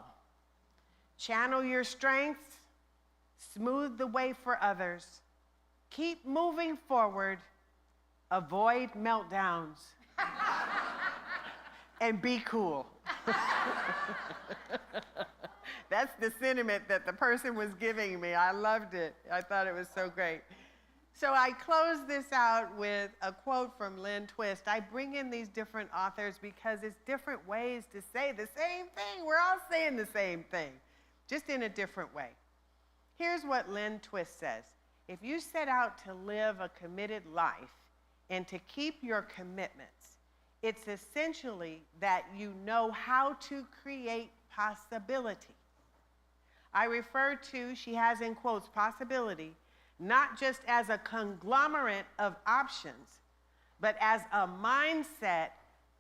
D: channel your strengths, smooth the way for others, keep moving forward, avoid meltdowns, and be cool. That's the sentiment that the person was giving me. I loved it. I thought it was so great. So I close this out with a quote from Lynn Twist. I bring in these different authors because it's different ways to say the same thing. We're all saying the same thing, just in a different way. Here's what Lynn Twist says. If you set out to live a committed life and to keep your commitments, it's essentially that you know how to create possibility. I refer to, she has in quotes, possibility, not just as a conglomerate of options, but as a mindset,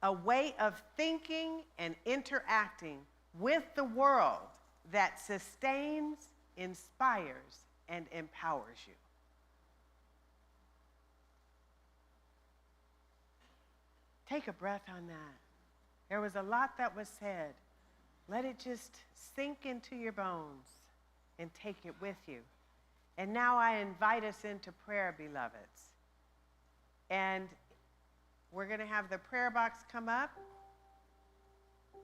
D: a way of thinking and interacting with the world that sustains, inspires, and empowers you. Take a breath on that. There was a lot that was said. Let it just sink into your bones and take it with you. And now I invite us into prayer, beloveds. And we're going to have the prayer box come up.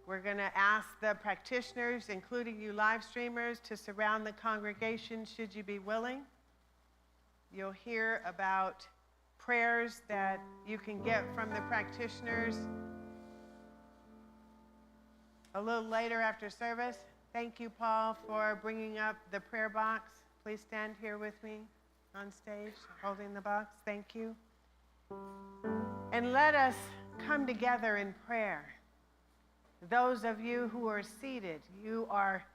D: We're going to ask the practitioners, including you live streamers, to surround the congregation should you be willing. You'll hear about prayers that you can get from the practitioners a little later after service. Thank you, Paul, for bringing up the prayer box. Please stand here with me on stage, holding the box. Thank you. And let us come together in prayer. Those of you who are seated, you are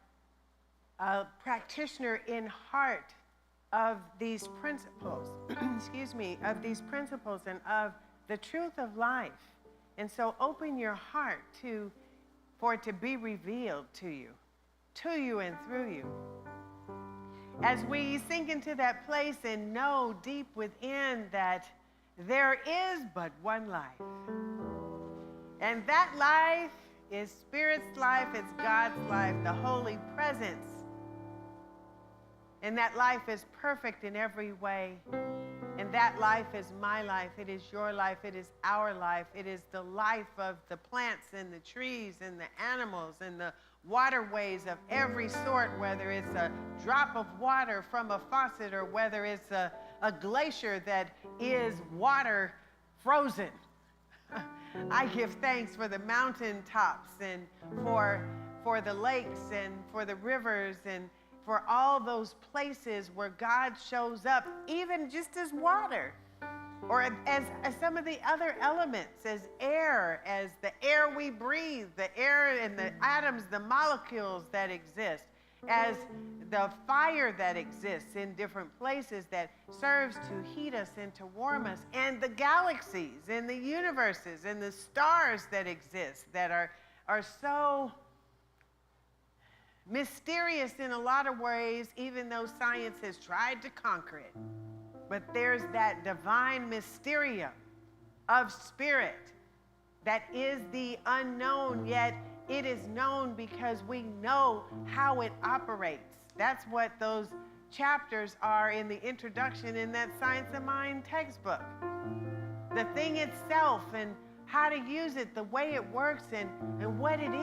D: a practitioner in heart of these principles, of these principles and of the truth of life. And so open your heart for it to be revealed to you and through you. As we sink into that place and know deep within that there is but one life. And that life is Spirit's life, it's God's life, the holy presence. And that life is perfect in every way. And that life is my life, it is your life, it is our life. It is the life of the plants and the trees and the animals and the waterways of every sort, whether it's a drop of water from a faucet or whether it's a glacier that is water frozen. I give thanks for the mountaintops and for the lakes and for the rivers and for all those places where God shows up, even just as water, or as some of the other elements, as air, as the air we breathe, the air and the atoms, the molecules that exist, as the fire that exists in different places that serves to heat us and to warm us, and the galaxies and the universes and the stars that exist that are so mysterious in a lot of ways, even though science has tried to conquer it. But there's that divine mysterium of spirit that is the unknown, yet it is known because we know how it operates. That's what those chapters are in the introduction in that Science of Mind textbook. The thing itself and how to use it, the way it works, and what it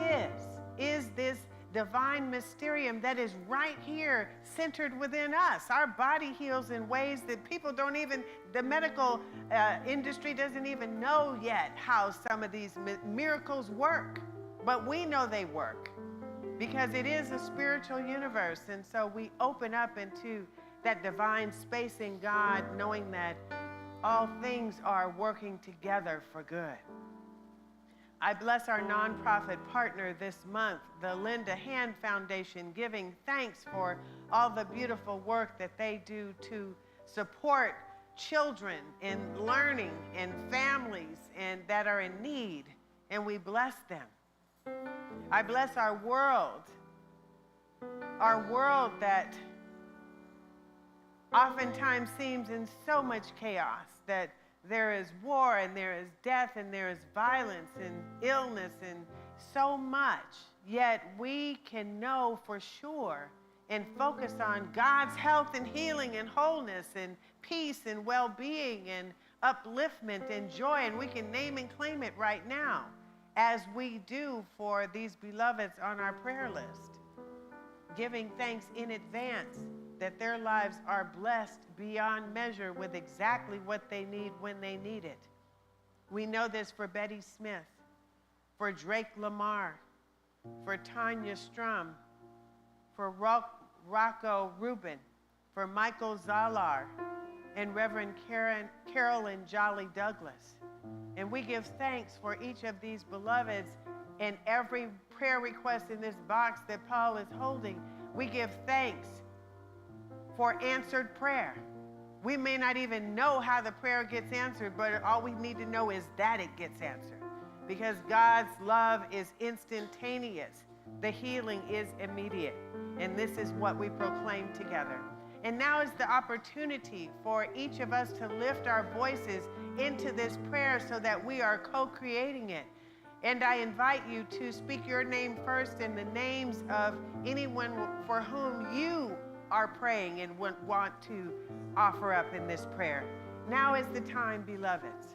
D: is this divine mysterium that is right here centered within us. Our body heals in ways that people don't even, the medical industry doesn't even know yet how some of these miracles work. But we know they work because it is a spiritual universe. And so we open up into that divine space in God, knowing that all things are working together for good. I bless our nonprofit partner this month, the Linda Hand Foundation, giving thanks for all the beautiful work that they do to support children and learning and families and that are in need, and we bless them. I bless our world that oftentimes seems in so much chaos, that there is war and there is death and there is violence and illness and so much. Yet we can know for sure and focus on God's health and healing and wholeness and peace and well-being and upliftment and joy. And we can name and claim it right now, as we do for these beloveds on our prayer list, giving thanks in advance that their lives are blessed beyond measure with exactly what they need when they need it. We know this for Betty Smith, for Drake Lamar, for Tanya Strum, for Rocco Rubin, for Michael Zalar, and Reverend Carolyn Jolly Douglas. And we give thanks for each of these beloveds and every prayer request in this box that Paul is holding. We give thanks for answered prayer. We may not even know how the prayer gets answered, but all we need to know is that it gets answered, because God's love is instantaneous. The healing is immediate. And this is what we proclaim together. And now is the opportunity for each of us to lift our voices into this prayer so that we are co-creating it. And I invite you to speak your name first and the names of anyone for whom you are praying and want to offer up in this prayer. Now is the time, beloveds.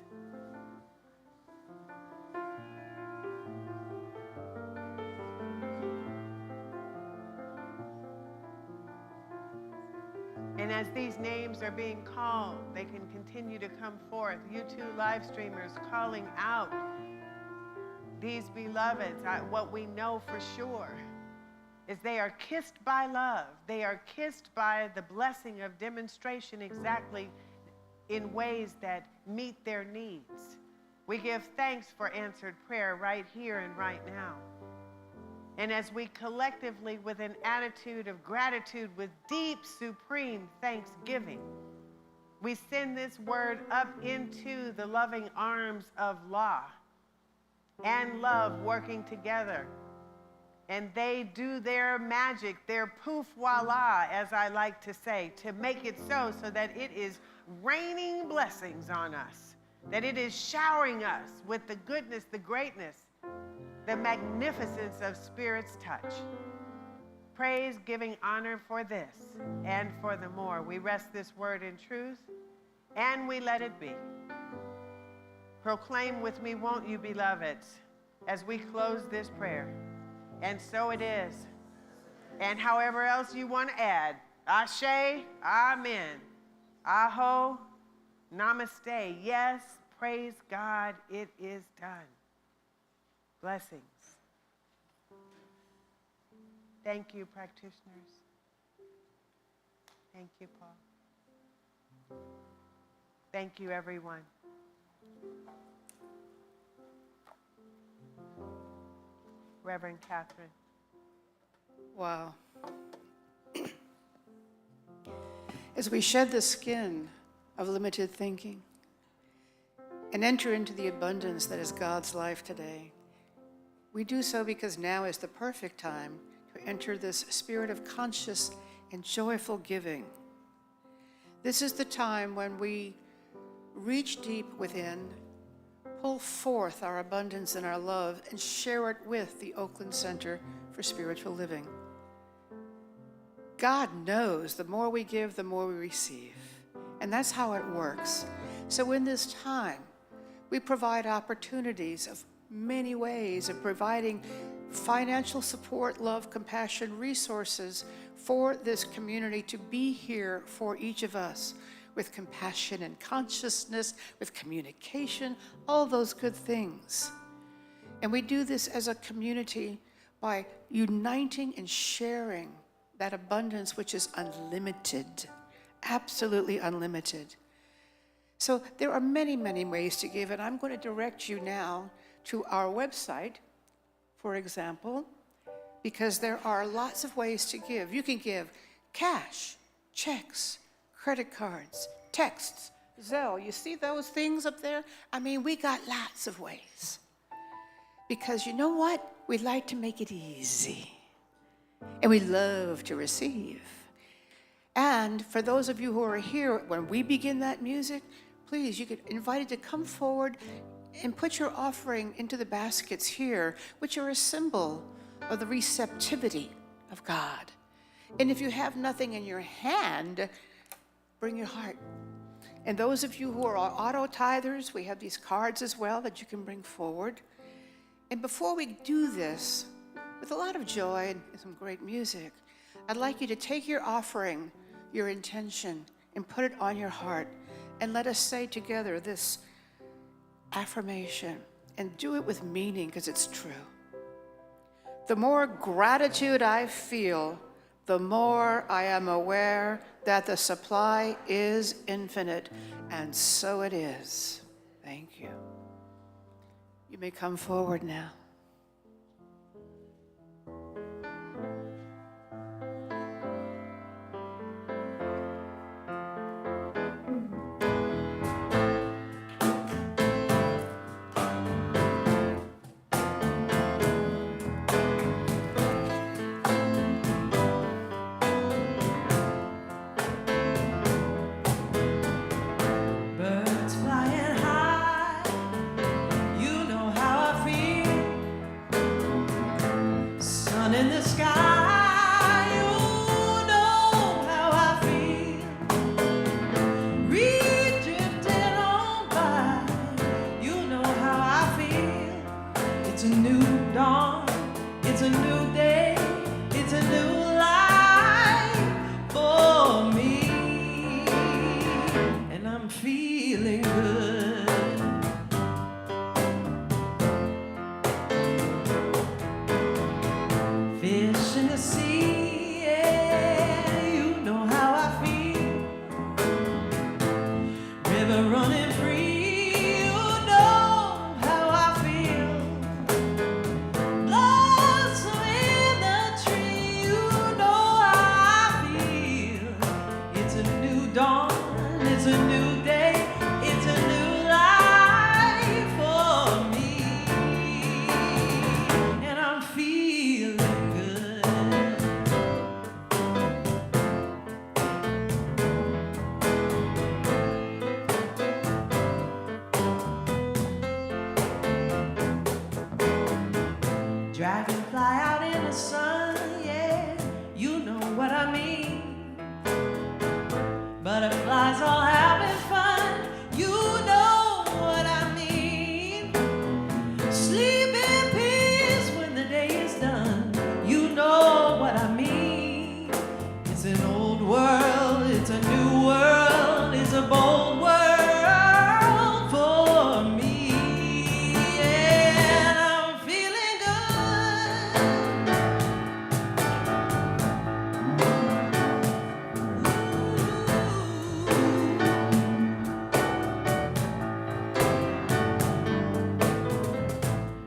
D: And as these names are being called, they can continue to come forth. You two live streamers calling out these beloveds, what we know for sure is they are kissed by love. They are kissed by the blessing of demonstration exactly in ways that meet their needs. We give thanks for answered prayer right here and right now. And as we collectively, with an attitude of gratitude, with deep, supreme thanksgiving, we send this word up into the loving arms of law and love working together. And they do their magic, their poof voila, as I like to say, to make it so that it is raining blessings on us, that it is showering us with the goodness, the greatness, the magnificence of Spirit's touch. Praise, giving honor for this and for the more. We rest this word in truth and we let it be. Proclaim with me, won't you, beloveds, as we close this prayer. And so it is. And however else you want to add, Ashe, Amen, Aho, Namaste. Yes, praise God, it is done. Blessings. Thank you, practitioners. Thank you, Paul. Thank you, everyone. Reverend Catherine.
C: Wow. As we shed the skin of limited thinking and enter into the abundance that is God's life today, we do so because now is the perfect time to enter this spirit of conscious and joyful giving. This is the time when we reach deep within, pull forth our abundance and our love, and share it with the Oakland Center for Spiritual Living. God knows the more we give, the more we receive. And that's how it works. So in this time, we provide opportunities of many ways of providing financial support, love, compassion, resources for this community to be here for each of us with compassion and consciousness, with communication, all those good things. And we do this as a community by uniting and sharing that abundance which is unlimited, absolutely unlimited. So there are many, many ways to give, and I'm going to direct you now to our website, for example, because there are lots of ways to give. You can give cash, checks, credit cards, texts, Zell, you see those things up there? I mean, we got lots of ways. Because you know what? We like to make it easy. And we love to receive. And for those of you who are here, when we begin that music, please, you get invited to come forward and put your offering into the baskets here, which are a symbol of the receptivity of God. And if you have nothing in your hand, bring your heart. And those of you who are auto tithers, we have these cards as well that you can bring forward. And before we do this, with a lot of joy and some great music, I'd like you to take your offering, your intention, and put it on your heart. And let us say together this affirmation, and do it with meaning because it's true. The more gratitude I feel, the more I am aware that the supply is infinite, and so it is. Thank you. You may come forward now.
A: Birds flying high, you know how I feel. Sun in the sky, you know how I feel. Reed drifting on by, you know how I feel. It's a new dawn, it's a new day, it's a new life for me. And I'm feeling good. Fish in the sea, yeah, you know how I feel. River running free, you know how I feel. Blossom in the tree, you know how I feel. It's a new dawn, it's a new day, it's a new life for me. And I'm feeling good. Dragonfly out in the sun, yeah, you know what I mean. Butterflies all having fun, you know what I mean. Sleep in peace when the day is done, you know what I mean. It's an old world, it's a new world, it's a bold world for me. And I'm feeling good.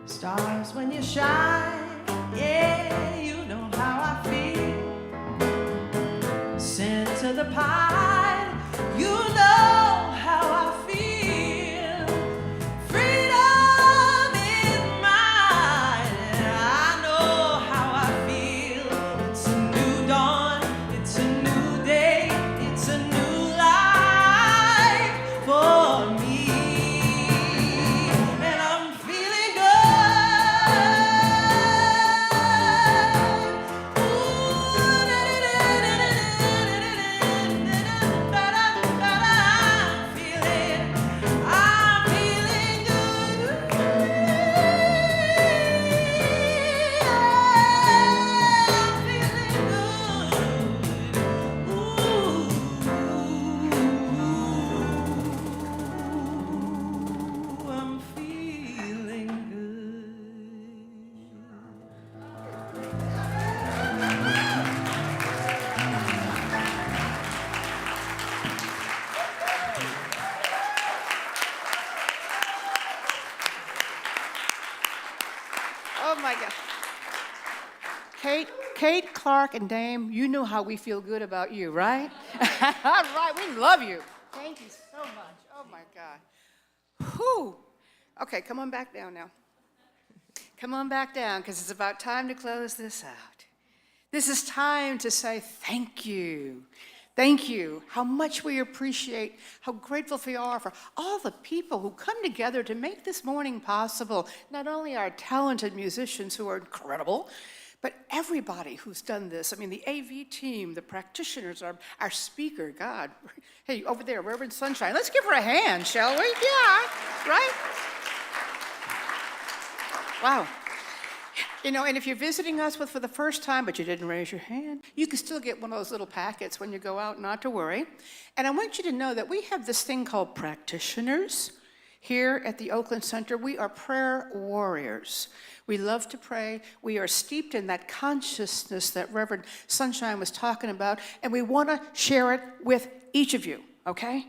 A: Stars when you shine, yeah, you know how I feel. Sent to the pine, you know how I feel. Freedom is mine, and I know how I feel. It's a new dawn, it's a new day, it's a new life for me. And I'm feeling good. I'm feeling good.
C: Oh my God. Kate, Clark, and Dame, you know how we feel good about you, right? All right, we love you. Thank you so much. Oh, my God. Whew. Okay, come on back down now. Come on back down, because it's about time to close this out. This is time to say thank you. Thank you. How much we appreciate, how grateful we are for all the people who come together to make this morning possible. Not only our talented musicians who are incredible, but everybody who's done this. I mean, the AV team, the practitioners, our speaker, God. Hey, over there, Reverend Sunshine. Let's give her a hand, shall we? Yeah, right? Wow. You know, and if you're visiting us for the first time, but you didn't raise your hand, you can still get one of those little packets when you go out, not to worry. And I want you to know that we have this thing called practitioners here at the Oakland Center. We are prayer warriors. We love to pray. We are steeped in that consciousness that Reverend Sunshine was talking about, and we want to share it with each of you, okay?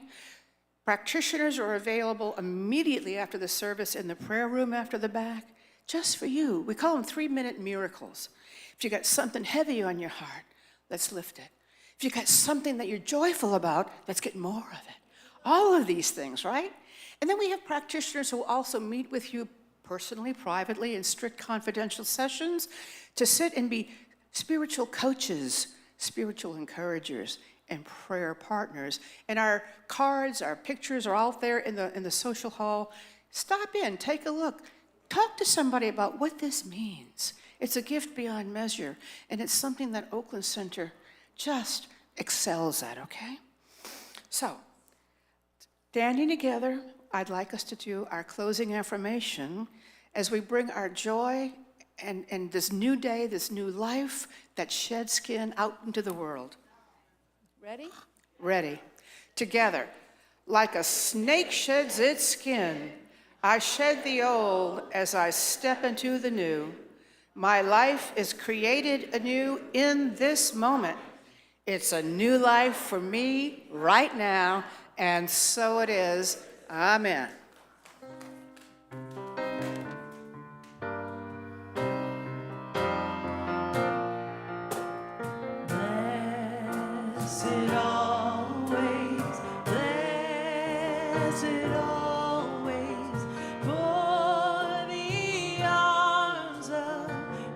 C: Practitioners are available immediately after the service in the prayer room after the back, just for you. We call them 3-minute miracles. If you got something heavy on your heart, let's lift it. If you got something that you're joyful about, let's get more of it. All of these things, right? And then we have practitioners who also meet with you personally, privately, in strict confidential sessions to sit and be spiritual coaches, spiritual encouragers, and prayer partners. And our cards, our pictures are out there in the social hall. Stop in, take a look. Talk to somebody about what this means. It's a gift beyond measure, and it's something that Oakland Center just excels at, okay? So, standing together, I'd like us to do our closing affirmation as we bring our joy and this new day, this new life, that shed skin out into the world. Ready? Ready. Together. Like a snake sheds its skin, I shed the old as I step into the new. My life is created anew in this moment. It's a new life for me right now, and so it is. Amen.
A: Blessed always, blessed always, for the arms of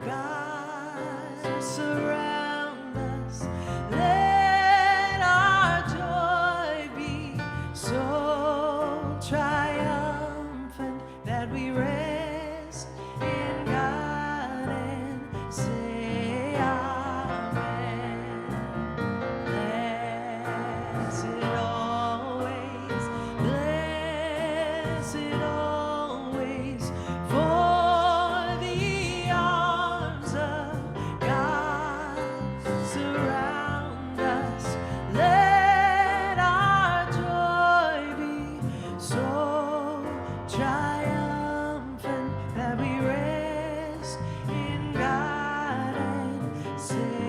A: God surround us. Let our joy be so triumphant that we rest in God and say amen. Blessed always, for the arms of God surround us. Let our joy be so triumphant that we rest in God and say